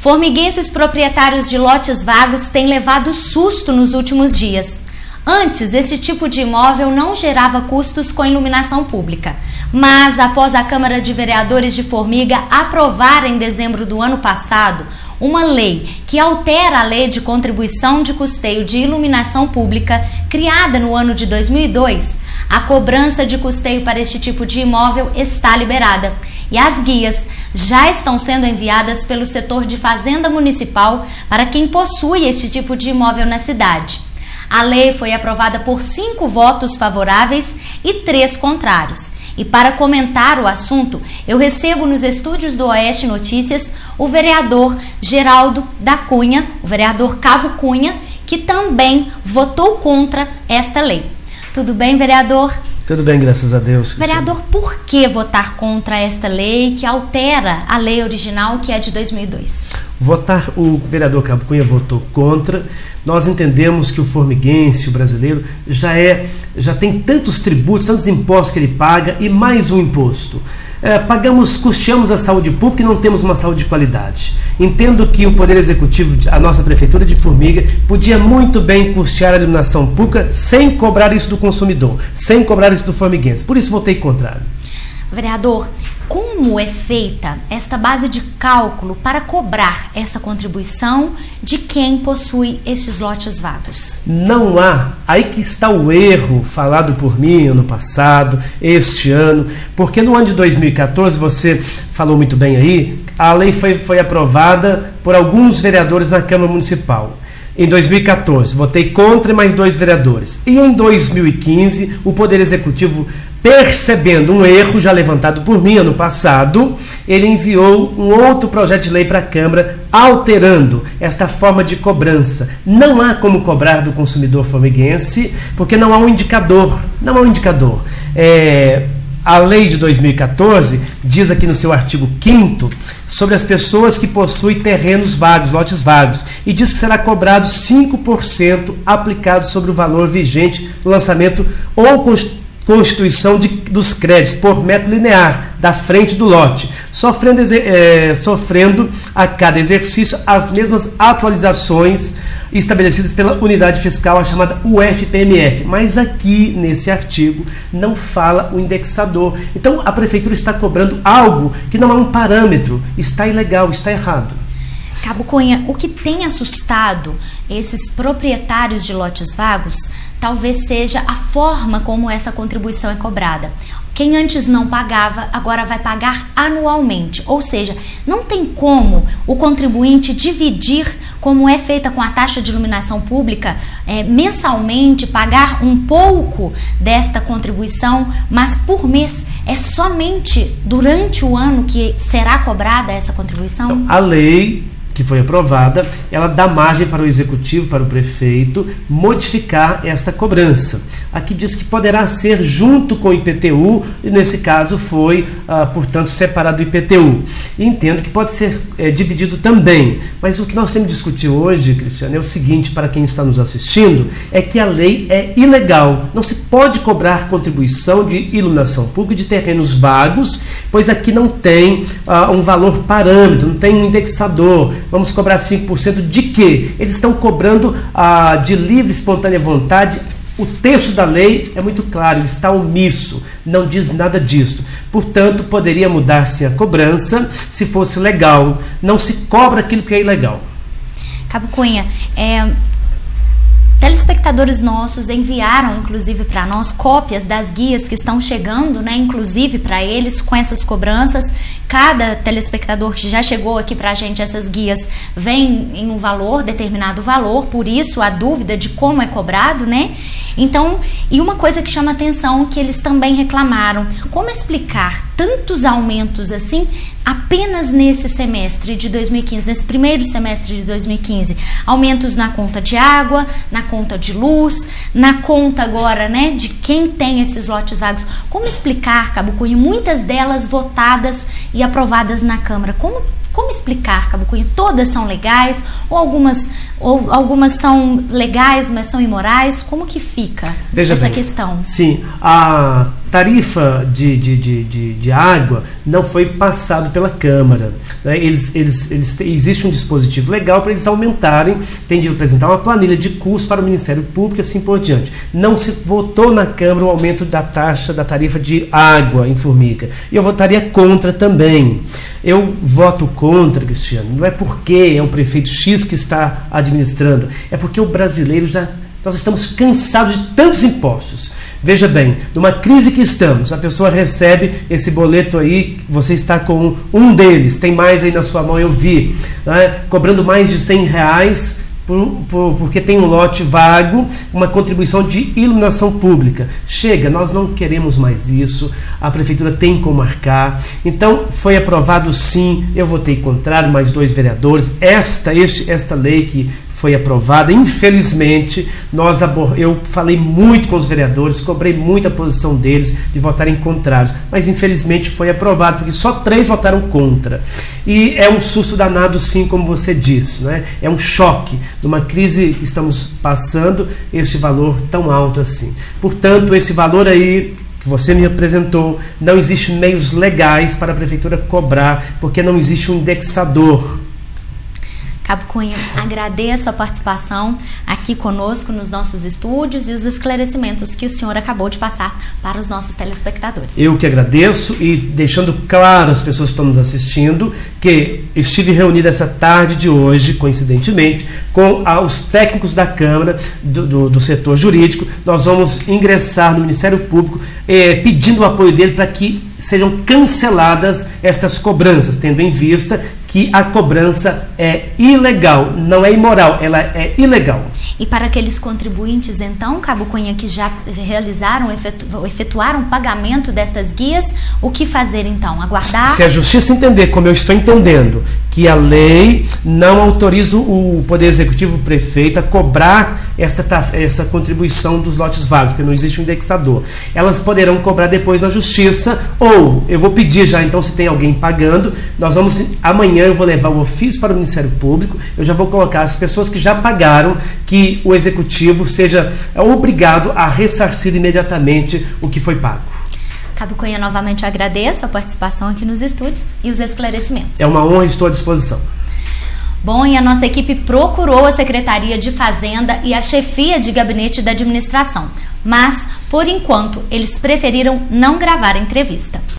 Formiguenses proprietários de lotes vagos têm levado susto nos últimos dias. Antes, esse tipo de imóvel não gerava custos com iluminação pública. Mas, após a Câmara de Vereadores de Formiga aprovar em dezembro do ano passado uma lei que altera a Lei de Contribuição de Custeio de Iluminação Pública, criada no ano de 2002, a cobrança de custeio para este tipo de imóvel está liberada. E as guias já estão sendo enviadas pelo setor de Fazenda Municipal para quem possui este tipo de imóvel na cidade. A lei foi aprovada por 5 votos favoráveis e 3 contrários. E para comentar o assunto, eu recebo nos estúdios do Oeste Notícias o vereador Geraldo da Cunha, o vereador Cabo Cunha, que também votou contra esta lei. Tudo bem, vereador? Tudo bem, graças a Deus. Vereador, por que votar contra esta lei que altera a lei original, que é de 2002? O vereador Cabo Cunha votou contra. Nós entendemos que o formiguense, o brasileiro, já tem tantos tributos, tantos impostos que ele paga e mais um imposto. Custeamos a saúde pública e não temos uma saúde de qualidade. Entendo que o Poder Executivo, a nossa Prefeitura de Formiga, podia muito bem custear a iluminação pública sem cobrar isso do consumidor, sem cobrar isso do formiguense. Por isso votei contrário. Vereador, como é feita esta base de cálculo para cobrar essa contribuição de quem possui estes lotes vagos? Não há. Aí que está o erro falado por mim ano passado, este ano, porque no ano de 2014, você falou muito bem aí, a lei foi aprovada por alguns vereadores na Câmara Municipal. Em 2014, votei contra mais 2 vereadores. E em 2015, o Poder Executivo, percebendo um erro já levantado por mim ano passado, ele enviou um outro projeto de lei para a Câmara, alterando esta forma de cobrança. Não há como cobrar do consumidor formiguense, porque não há um indicador. Não há um indicador. A lei de 2014 diz aqui no seu artigo 5º sobre as pessoas que possuem terrenos vagos, lotes vagos, e diz que será cobrado 5% aplicado sobre o valor vigente no lançamento ou constituição dos créditos por metro linear da frente do lote, sofrendo a cada exercício as mesmas atualizações estabelecidas pela unidade fiscal, a chamada UFPMF. Mas aqui, nesse artigo, não fala o indexador. Então, a Prefeitura está cobrando algo que não é um parâmetro, está ilegal, está errado. Cabo Cunha, o que tem assustado esses proprietários de lotes vagos talvez seja a forma como essa contribuição é cobrada. Quem antes não pagava, agora vai pagar anualmente. Ou seja, não tem como o contribuinte dividir, como é feita com a taxa de iluminação pública, mensalmente, pagar um pouco desta contribuição, mas por mês. É somente durante o ano que será cobrada essa contribuição? Então, a lei que foi aprovada, ela dá margem para o executivo, para o prefeito, modificar esta cobrança. Aqui diz que poderá ser junto com o IPTU, e nesse caso foi, portanto, separado do IPTU. E entendo que pode ser dividido também. Mas o que nós temos que discutir hoje, Cristiano, é o seguinte, para quem está nos assistindo, é que a lei é ilegal. Não se pode cobrar contribuição de iluminação pública de terrenos vagos, pois aqui não tem um valor parâmetro, não tem um indexador. Vamos cobrar 5% de quê? Eles estão cobrando de livre e espontânea vontade. O texto da lei é muito claro, ele está omisso, não diz nada disso. Portanto, poderia mudar sim a cobrança se fosse legal. Não se cobra aquilo que é ilegal. Cabo Cunha, telespectadores nossos enviaram, inclusive, para nós cópias das guias que estão chegando, né, inclusive para eles, com essas cobranças. Cada telespectador que já chegou aqui para a gente, essas guias vêm em um valor, determinado valor, por isso a dúvida de como é cobrado, né? Então, e uma coisa que chama atenção, que eles também reclamaram, como explicar tantos aumentos assim, apenas nesse semestre de 2015, nesse primeiro semestre de 2015, aumentos na conta de água, na conta de luz, na conta agora, né, de quem tem esses lotes vagos. Como explicar, Cabo Cunha, muitas delas votadas e aprovadas na Câmara? Como explicar, Cabo Cunha? Todas são legais ou algumas são legais, mas são imorais? Como que fica essa questão? Sim, tarifa de água não foi passado pela Câmara, né? Existe um dispositivo legal para eles aumentarem, tem de apresentar uma planilha de custo para o Ministério Público e assim por diante. Não se votou na Câmara o aumento da taxa da tarifa de água em Formiga. E eu votaria contra também. Eu voto contra, Cristiano, não é porque é o prefeito X que está administrando, é porque o brasileiro nós estamos cansados de tantos impostos. Veja bem, numa crise que estamos, a pessoa recebe esse boleto aí, você está com um deles, tem mais aí na sua mão, eu vi, né, cobrando mais de R$100 porque tem um lote vago, uma contribuição de iluminação pública. Chega, nós não queremos mais isso, a prefeitura tem como marcar. Então, foi aprovado sim, eu votei contrário, mais 2 vereadores. Esta lei que foi aprovada, infelizmente, eu falei muito com os vereadores, cobrei muito a posição deles de votarem contrários, mas infelizmente foi aprovado, porque só 3 votaram contra. E é um susto danado sim, como você disse, né? É um choque numa crise que estamos passando, este valor tão alto assim. Portanto, esse valor aí que você me apresentou, não existe meios legais para a prefeitura cobrar, porque não existe um indexador. Cabo Cunha, agradeço a participação aqui conosco nos nossos estúdios e os esclarecimentos que o senhor acabou de passar para os nossos telespectadores. Eu que agradeço e deixando claro às pessoas que estão nos assistindo que estive reunido essa tarde de hoje, coincidentemente, com os técnicos da Câmara, do setor jurídico. Nós vamos ingressar no Ministério Público pedindo o apoio dele para que sejam canceladas estas cobranças, tendo em vista que a cobrança é ilegal, não é imoral, ela é ilegal. E para aqueles contribuintes, então, Cabo Cunha, que já efetuaram o pagamento destas guias, o que fazer então? Aguardar? Se a Justiça entender, como eu estou entendendo, que a lei não autoriza o Poder Executivo, o prefeito, a cobrar essa contribuição dos lotes vagos, porque não existe um indexador. Elas poderão cobrar depois na Justiça, ou eu vou pedir já, então, se tem alguém pagando, amanhã eu vou levar o ofício para o Ministério Público, eu já vou colocar as pessoas que já pagaram, que o Executivo seja obrigado a ressarcir imediatamente o que foi pago. Cabo Cunha, novamente eu agradeço a participação aqui nos estúdios e os esclarecimentos. É uma honra e estou à disposição. Bom, e a nossa equipe procurou a Secretaria de Fazenda e a chefia de gabinete da administração, mas, por enquanto, eles preferiram não gravar a entrevista.